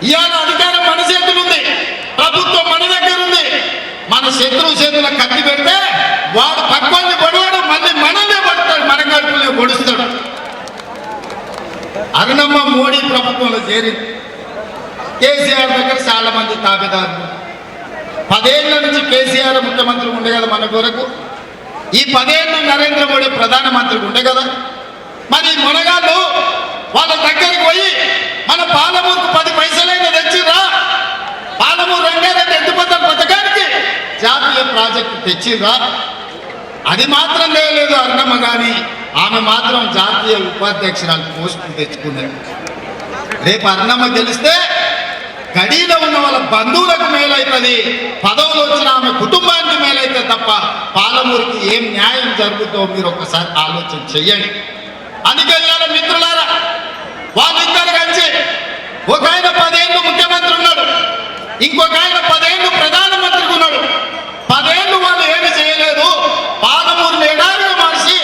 ఇవాళ అధికారం మన చేతులు ఉంది, ప్రభుత్వం మన దగ్గర ఉంది. మన శత్రువు చేతుల కత్తి పెడితే వాడు పక్కల్ని పడవాడు, మళ్ళీ మనల్నే పడతాడు, మన కడుపులే పొడుస్తాడు. అరుణమ్మ మోడీ ప్రభుత్వంలో చేరింది. కేసీఆర్ దగ్గర చాలా మంది తాబేదారులు. 10 ఏళ్ల నుంచి కేసీఆర్ ముఖ్యమంత్రి ఉండే కదా మన కొరకు. ఈ 10 ఏళ్ళు నరేంద్ర మోడీ ప్రధానమంత్రి ఉండే కదా. మరి మునగాళ్ళు వాళ్ళ దగ్గరికి పోయి మన పాలమూరుకు 10 పైసలైనా తెచ్చిర్రా, పాలమూరు రంగారెడ్డి ఎత్తిపోతల పథకానికి జాతీయ ప్రాజెక్టు తెచ్చిర్రా? అది మాత్రం లేదు అరుణమ్మ, కానీ ఆమె మాత్రం జాతీయ ఉపాధ్యక్షురాలు పోస్టులు తెచ్చుకున్నారు. రేపు అరుణమ్మ గెలిస్తే గడిలో ఉన్న వాళ్ళ బంధువులకు మేలవుతుంది, పదవులు వచ్చిన ఆమె కుటుంబానికి మేలైతే తప్ప పాలమూరుకి ఏం న్యాయం జరుగుతుందో మీరు ఒక్కసారి ఆలోచన చెయ్యండి. అందుకే ఇవాళ మిత్రులారా, వాళ్ళిద్దరు కలిసి ఒక ఆయన 10 ఏళ్ళు ముఖ్యమంత్రి ఉన్నాడు, ఇంకొక ఆయన 10 ఏళ్ళు ప్రధానమంత్రికి ఉన్నాడు. 10 ఏళ్ళు వాళ్ళు ఏమి చేయలేదు, పాలమూరు ఎడారిగా మార్చి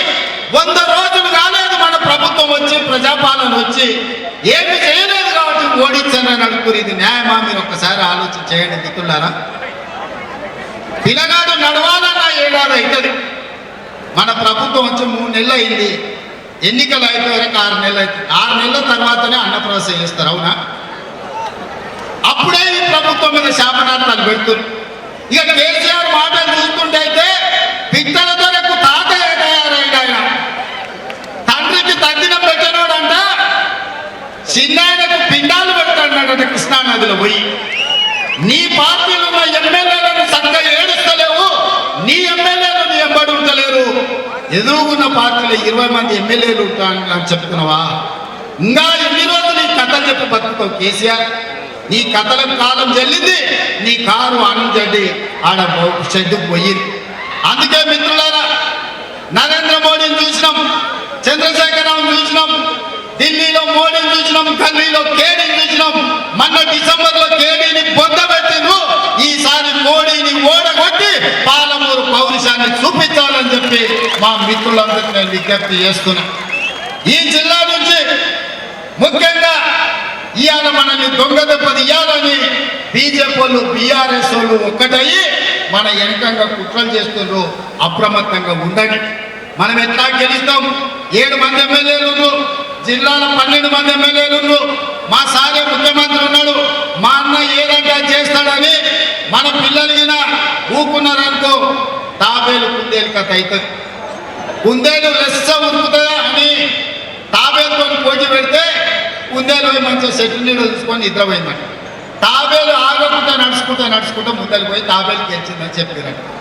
100 రోజులు కాలేదు మన ప్రభుత్వం వచ్చి, ప్రజాపాలన వచ్చి ఏమి చేయలేదు కాబట్టి ఓడించారని అడుగుతారు. ఇది న్యాయమా? మీరు ఒక్కసారి ఆలోచన చేయండి మిత్రులారా. పిల్లగాడు నడవాలన్నా 7 ఏళ్ళు అవుతుంది. మన ప్రభుత్వం వచ్చి 3 నెలలు అయింది, ఎన్నికలు అయిపోయాక 6 నెలలు అవుతుంది. 6 నెలల తర్వాతనే అన్నప్రాసం చేస్తారు, అవునా? అప్పుడే ఈ ప్రభుత్వం మీద శాపనార్థాలు పెడుతున్నారు. ఇక కేసీఆర్ మాటలు చూస్తుంటే అయితే పిట్టలతో ఎక్కువ తాతయ్య తయారైంది. ఆయన తండ్రికి తగ్గిన పెట్టినోడంట చిన్నాయనకు పిండాలు పెడతాడట కృష్ణానదిలో పోయి. నీ పార్టీలో ఉన్న ఎమ్మెల్యేలను చక్కగా ఏడుస్తలేవు, నీ ఎమ్మెల్యేలు నీ ఎంబడి ఉండలేరు. ఎదురుగున్న పార్టీలో 20 మంది ఎమ్మెల్యేలు ఉంటారని చెప్తున్నావా? ఇంకా ఎన్ని రోజులు నీ కథలు చెప్పి బతుకుతావు కేసీఆర్? నీ కథలకు కాలం చెల్లింది, నీ కారు ఆనందడి ఆడ షెడ్డుకు పోయింది. అందుకే మిత్రులారా, నరేంద్ర మోడీని చూసినాం, చంద్రశేఖరరావుని చూసినాం, ఢిల్లీలో మోడీని చూసినాం, ఢిల్లీలో కేడీని చూసినాం. మొన్న డిసెంబర్లో కేడీని పొందబెట్టిండ్రు. ఈసారి మోడీని ఓడగొట్టి పాలమూరు పౌరుషాన్ని చూపించాలని చెప్పి మా మిత్రులందరికీ నేను విజ్ఞప్తి చేస్తున్నా. ఈ జిల్లా నుంచి ముఖ్యంగా ఇవాళ మనల్ని దొంగ దెబ్బ తీయాలని బీజేపీ వాళ్ళు, బీఆర్ఎస్ వాళ్ళు ఒక్కటయ్యి మన వెనకంగా కుట్రలు చేస్తున్నారు. అప్రమత్తంగా ఉండండి. మనం ఎట్లా గెలుస్తాం? 7 మంది ఎమ్మెల్యేలు ఉన్నారు, జిల్లాలో 12 మంది ఎమ్మెల్యేలు ఉన్నారు. మా సారే ముఖ్యమంత్రి ఉన్నాడు, మా అన్న ఏదంటే చేస్తాడని మన పిల్లలకి ఊకున్నారనుకో, తాబేలు కుందేలు కథ అవుతుంది. కుందేలు లెస్స ఉరుకుతుందా అని తాబేలుతో పోటీ పెడితే కుందేలు పోయి మంచిగా చెట్టు నీళ్ళు చూసుకొని నిద్రపోయిందంట. తాబేలు ఆగకుండా నడుచుకుంటూ ముందరికి పోయి తాబేలు గెలిచిందని చెప్పారంట.